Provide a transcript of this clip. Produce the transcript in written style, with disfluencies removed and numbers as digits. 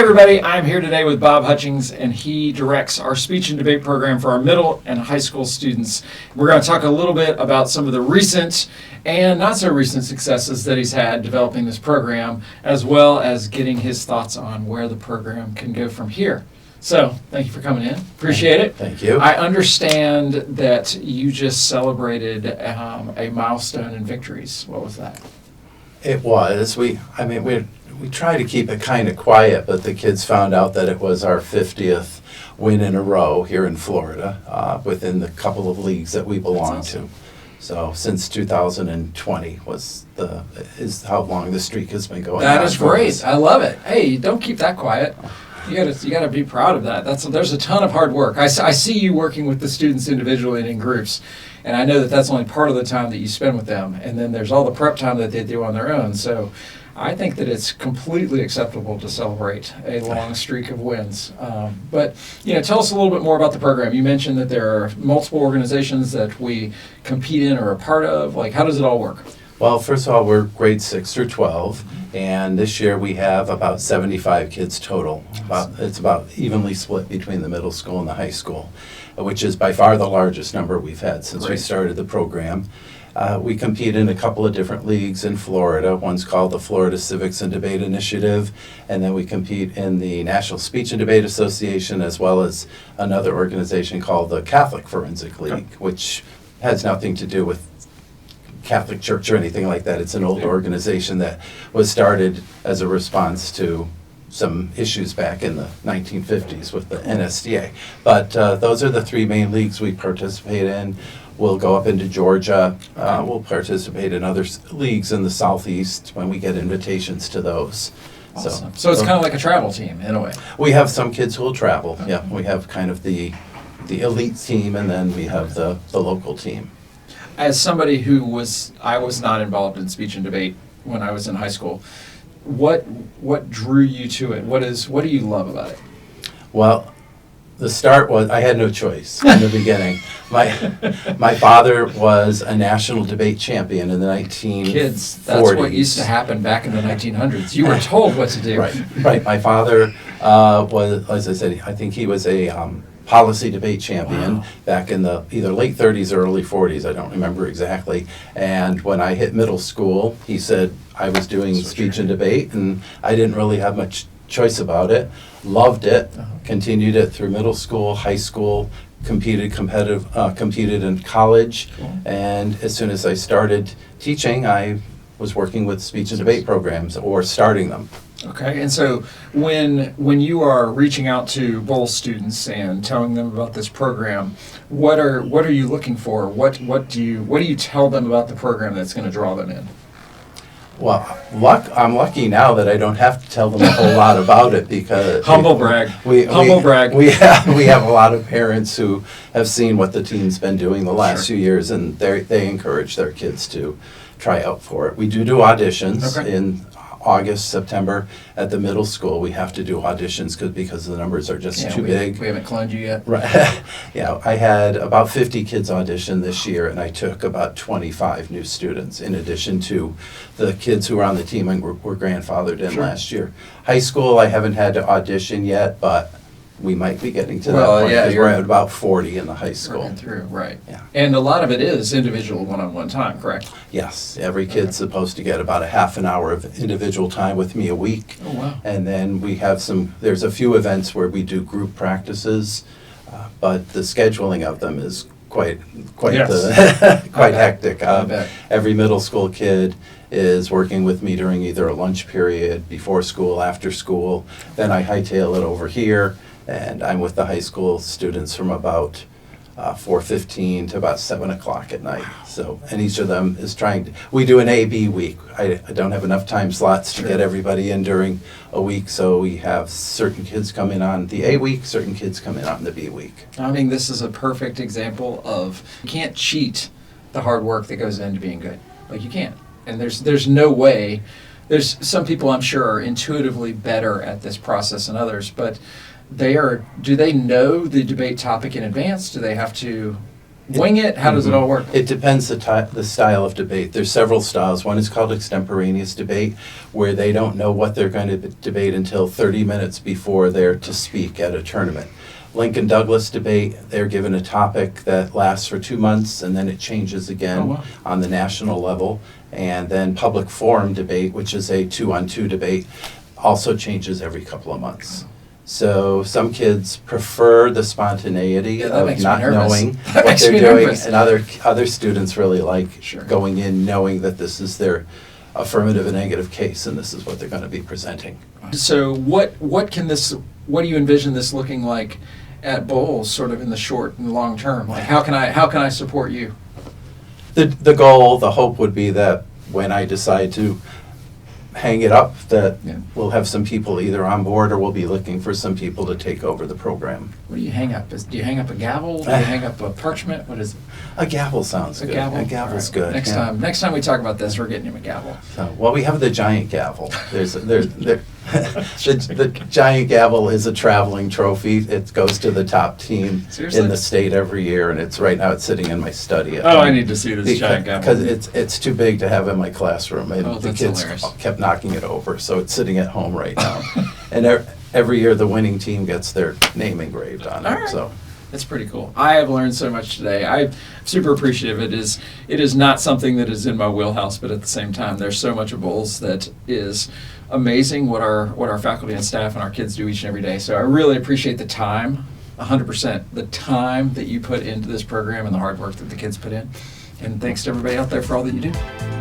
everybody, I'm here today with Bob Hutchings, and he directs our speech and debate program for our middle and high school students. We're going to talk a little bit about some of the recent and not so recent successes that he's had developing this program, as well as getting his thoughts on where the program can go from here. So, thank you for coming in. Appreciate it. Thank you. I understand that you just celebrated a milestone in victories. What was that? It was. We try to keep it kind of quiet, but the kids found out that it was our 50th win in a row here in Florida within the couple of leagues that we belong awesome. to. So since 2020 is how long the streak has been going. That is great. I love it. Hey, don't keep that quiet. You gotta be proud of that. There's a ton of hard work. I see you working with the students individually and in groups, and I know that that's only part of the time that you spend with them, and then there's all the prep time that they do on their own. So I think that it's completely acceptable to celebrate a long streak of wins. But tell us a little bit more about the program. You mentioned that there are multiple organizations that we compete in or are a part of. Like, how does it all work? Well, first of all, we're grades 6 through 12, and this year we have about 75 kids total. It's about evenly split between the middle school and the high school, which is by far the largest number we've had since we started the program. We compete in a couple of different leagues in Florida. One's called the Florida Civics and Debate Initiative, and then we compete in the National Speech and Debate Association, as well as another organization called the Catholic Forensic League, which has nothing to do with Catholic Church or anything like that. It's an old organization that was started as a response to some issues back in the 1950s with the NSDA. But those are the three main leagues we participate in. We'll go up into Georgia. We'll participate in other leagues in the Southeast when we get invitations to those. Awesome. So it's kind of like a travel team in a way. We have some kids who will travel. Yeah, we have kind of the elite team, and then we have the local team. As somebody I was not involved in speech and debate when I was in high school. What drew you to it? What do you love about it? Well, the start was I had no choice in the beginning. My father was a national debate champion in the 1940s. Kids, that's what used to happen back in the 1900s. You were told what to do. Right. My father was, as I said, I think he was a policy debate champion back in the either late 30s or early 40s. I don't remember exactly. And when I hit middle school, he said I was doing speech and debate, and I didn't really have much choice about it. Loved it. Continued it through middle school, high school. Competed in college, and as soon as I started teaching, I was working with speech and debate programs or starting them. Okay, and so when you are reaching out to Bolles students and telling them about this program, what are you looking for? What do you tell them about the program that's going to draw them in? Well, I'm lucky now that I don't have to tell them a whole lot about it because humble brag. We have a lot of parents who have seen what the team's been doing the last few years, and they encourage their kids to try out for it. We do auditions in August, September at the middle school. We have to do auditions because the numbers are just too big. We haven't cloned you yet. Right. Yeah, I had about 50 kids audition this year, and I took about 25 new students in addition to the kids who were on the team and were grandfathered in last year. High school, I haven't had to audition yet, but we might be getting to that point because we're at about 40 in the high school. Through, right. Yeah. And a lot of it is individual one-on-one time, correct? Yes. Every kid's supposed to get about a half an hour of individual time with me a week. Oh, wow. And then we have there's a few events where we do group practices, but the scheduling of them is quite hectic. Every middle school kid is working with me during either a lunch period, before school, after school. Then I hightail it over here, and I'm with the high school students from about 4:15 to about 7 o'clock at night. So, and each of them is we do an A-B week. I don't have enough time slots to get everybody in during a week, so we have certain kids come in on the A week, certain kids come in on the B week. I mean, this is a perfect example of you can't cheat the hard work that goes into being good. Like, you can't. And there's no way. There's some people I'm sure are intuitively better at this process than others, but do they know the debate topic in advance? Do they have to wing it? How does it all work? It depends the style of debate. There's several styles. One is called extemporaneous debate, where they don't know what they're going to debate until 30 minutes before they're to speak at a tournament. Lincoln Douglas debate, they're given a topic that lasts for 2 months, and then it changes again Oh, wow. on the national level. And then public forum debate, which is a 2-on-2 debate, also changes every couple of months. So some kids prefer the spontaneity Yeah, that of makes me not nervous. knowing That what makes they're me doing, nervous. and other students really like Sure. going in knowing that this is their affirmative and negative case, and this is what they're going to be presenting. So what do you envision this looking like at Bolles, sort of in the short and long term? Like how can I support you? The goal, the hope would be that when I decide to hang it up, that Yeah. we'll have some people either on board or we'll be looking for some people to take over the program. What do you hang up? Do you hang up a gavel? Do you hang up a parchment? What is it? A gavel sounds A good. gavel? A gavel's All right. good. yeah. Next time we talk about this, we're getting him a gavel. So, well, we have the giant gavel. The giant gavel is a traveling trophy. It goes to the top team Seriously? in the state every year, and it's sitting in my study. At Oh, I home. need to see this giant gavel. Because it's too big to have in my classroom, and Oh, the that's kids hilarious. kept knocking it over, so it's sitting at home right now. And every year, the winning team gets their name engraved on All it. right. So. That's pretty cool. I have learned so much today. I'm super appreciative. It is not something that is in my wheelhouse, but at the same time, there's so much of Bolles that is amazing what our faculty and staff and our kids do each and every day. So I really appreciate the time, 100%, the time that you put into this program and the hard work that the kids put in. And thanks to everybody out there for all that you do.